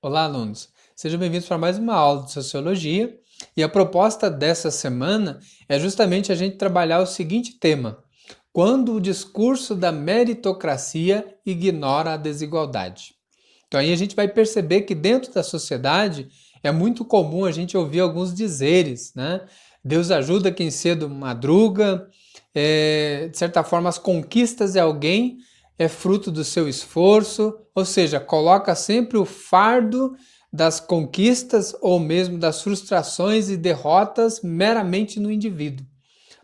Olá, alunos! Sejam bem-vindos para mais uma aula de Sociologia. E a proposta dessa semana é justamente a gente trabalhar o seguinte tema: quando o discurso da meritocracia ignora a desigualdade. Então aí a gente vai perceber que dentro da sociedade é muito comum a gente ouvir alguns dizeres, né? Deus ajuda quem cedo madruga, de certa forma as conquistas de alguém é fruto do seu esforço, ou seja, coloca sempre o fardo das conquistas ou mesmo das frustrações e derrotas meramente no indivíduo,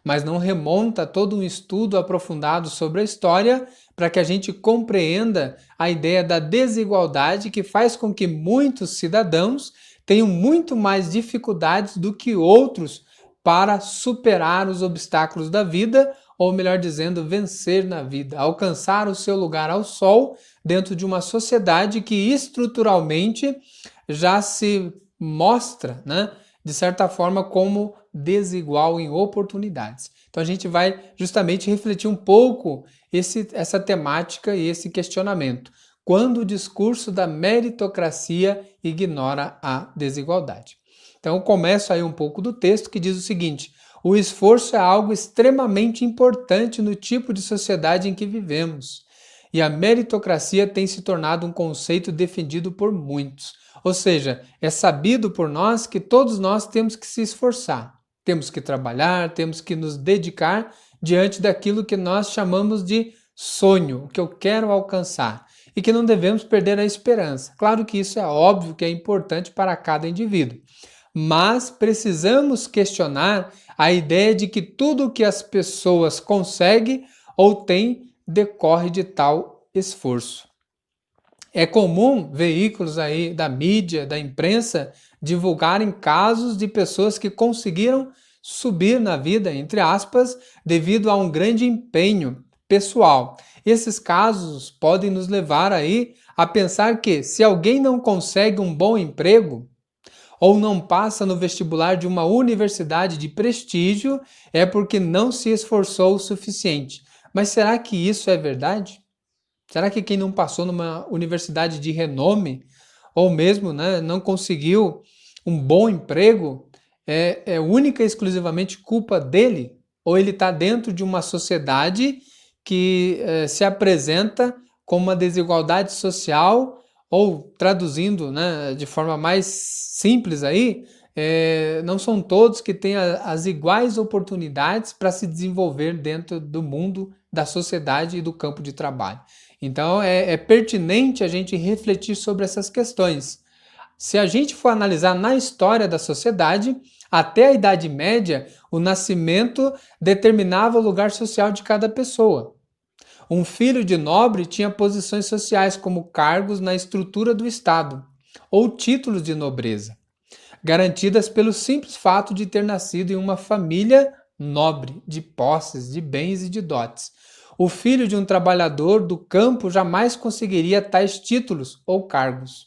mas não remonta todo um estudo aprofundado sobre a história para que a gente compreenda a ideia da desigualdade que faz com que muitos cidadãos tenham muito mais dificuldades do que outros para superar os obstáculos da vida, ou melhor dizendo, vencer na vida, alcançar o seu lugar ao sol dentro de uma sociedade que estruturalmente já se mostra, né, de certa forma, como desigual em oportunidades. Então a gente vai justamente refletir um pouco essa temática e esse questionamento. Quando o discurso da meritocracia ignora a desigualdade. Então eu começo aí um pouco do texto que diz o seguinte: o esforço é algo extremamente importante no tipo de sociedade em que vivemos. E a meritocracia tem se tornado um conceito defendido por muitos. Ou seja, é sabido por nós que todos nós temos que se esforçar, temos que trabalhar, temos que nos dedicar diante daquilo que nós chamamos de sonho, o que eu quero alcançar, e que não devemos perder a esperança. Claro que isso é óbvio que é importante para cada indivíduo, mas precisamos questionar a ideia de que tudo o que as pessoas conseguem ou têm decorre de tal esforço. É comum veículos aí da mídia, da imprensa, divulgarem casos de pessoas que conseguiram subir na vida, entre aspas, devido a um grande empenho pessoal. Esses casos podem nos levar aí a pensar que se alguém não consegue um bom emprego ou não passa no vestibular de uma universidade de prestígio, é porque não se esforçou o suficiente. Mas será que isso é verdade? Será que quem não passou numa universidade de renome, ou mesmo, né, não conseguiu um bom emprego, é única e exclusivamente culpa dele? Ou ele está dentro de uma sociedade que se apresenta como uma desigualdade social, ou traduzindo, né, de forma mais simples aí, não são todos que têm as iguais oportunidades para se desenvolver dentro do mundo, da sociedade e do campo de trabalho. Então é pertinente a gente refletir sobre essas questões. Se a gente for analisar na história da sociedade, até a Idade Média, o nascimento determinava o lugar social de cada pessoa. Um filho de nobre tinha posições sociais como cargos na estrutura do Estado ou títulos de nobreza, garantidas pelo simples fato de ter nascido em uma família nobre, de posses, de bens e de dotes. O filho de um trabalhador do campo jamais conseguiria tais títulos ou cargos.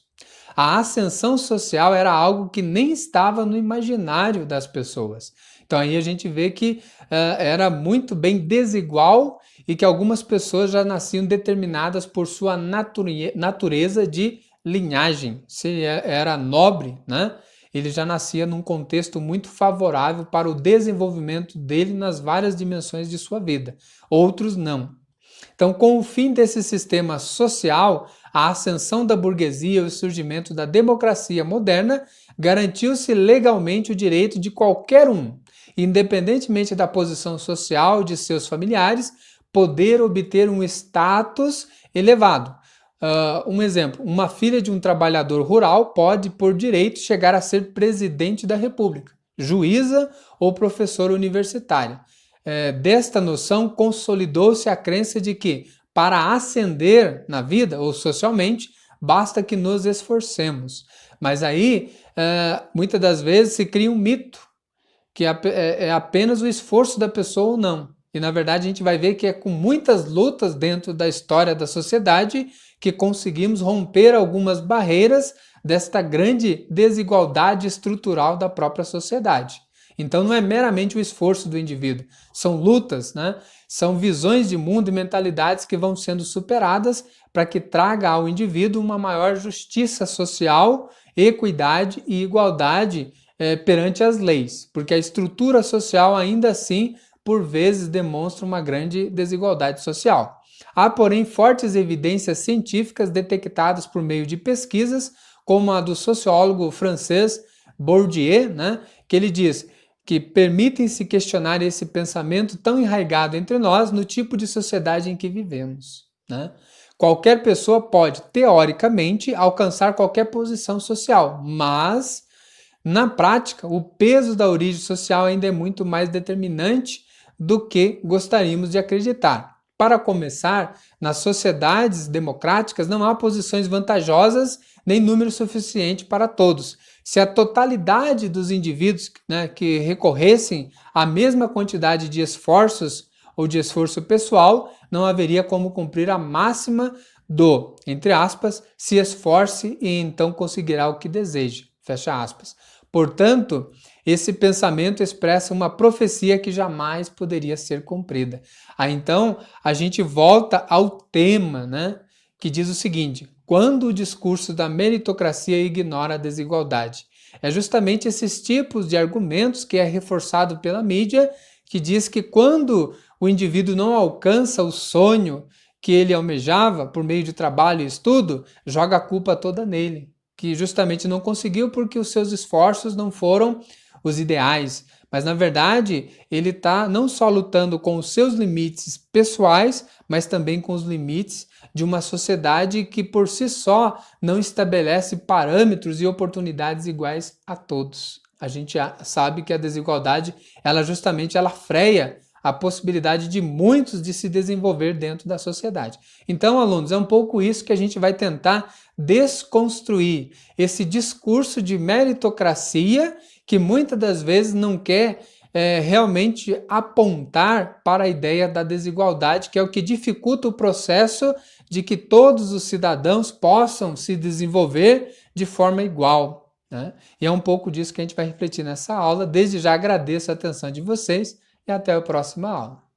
A ascensão social era algo que nem estava no imaginário das pessoas. Então aí a gente vê que era muito bem desigual e que algumas pessoas já nasciam determinadas por sua natureza de linhagem. Se era nobre, né? Ele já nascia num contexto muito favorável para o desenvolvimento dele nas várias dimensões de sua vida. Outros não. Então, com o fim desse sistema social, a ascensão da burguesia e o surgimento da democracia moderna, garantiu-se legalmente o direito de qualquer um, independentemente da posição social de seus familiares, poder obter um status elevado. Um exemplo, uma filha de um trabalhador rural pode, por direito, chegar a ser presidente da República, juíza ou professora universitária. Desta noção, consolidou-se a crença de que, para ascender na vida ou socialmente, basta que nos esforcemos. Mas aí, muitas das vezes, se cria um mito, que é apenas o esforço da pessoa ou não. E, na verdade, a gente vai ver que é com muitas lutas dentro da história da sociedade que conseguimos romper algumas barreiras desta grande desigualdade estrutural da própria sociedade. Então não é meramente o esforço do indivíduo, são lutas, né? São visões de mundo e mentalidades que vão sendo superadas para que traga ao indivíduo uma maior justiça social, equidade e igualdade perante as leis, porque a estrutura social ainda assim, por vezes, demonstra uma grande desigualdade social. Há, porém, fortes evidências científicas detectadas por meio de pesquisas, como a do sociólogo francês Bourdieu, né, que ele diz que permitem-se questionar esse pensamento tão enraizado entre nós no tipo de sociedade em que vivemos, né? Qualquer pessoa pode, teoricamente, alcançar qualquer posição social, mas, na prática, o peso da origem social ainda é muito mais determinante do que gostaríamos de acreditar. Para começar, nas sociedades democráticas não há posições vantajosas nem número suficiente para todos. Se a totalidade dos indivíduos, né, que recorressem à mesma quantidade de esforços ou de esforço pessoal, não haveria como cumprir a máxima do, entre aspas, se esforce e então conseguirá o que deseja, fecha aspas. Portanto, esse pensamento expressa uma profecia que jamais poderia ser cumprida. Aí então a gente volta ao tema, né, que diz o seguinte: quando o discurso da meritocracia ignora a desigualdade. É justamente esses tipos de argumentos que é reforçado pela mídia, que diz que quando o indivíduo não alcança o sonho que ele almejava por meio de trabalho e estudo, joga a culpa toda nele, que justamente não conseguiu porque os seus esforços não foram os ideais. Mas, na verdade, ele está não só lutando com os seus limites pessoais, mas também com os limites de uma sociedade que, por si só, não estabelece parâmetros e oportunidades iguais a todos. A gente sabe que a desigualdade, ela freia a possibilidade de muitos de se desenvolver dentro da sociedade. Então, alunos, é um pouco isso que a gente vai tentar desconstruir, esse discurso de meritocracia que muitas das vezes não quer realmente apontar para a ideia da desigualdade, que é o que dificulta o processo de que todos os cidadãos possam se desenvolver de forma igual, né? E é um pouco disso que a gente vai refletir nessa aula. Desde já agradeço a atenção de vocês e até a próxima aula.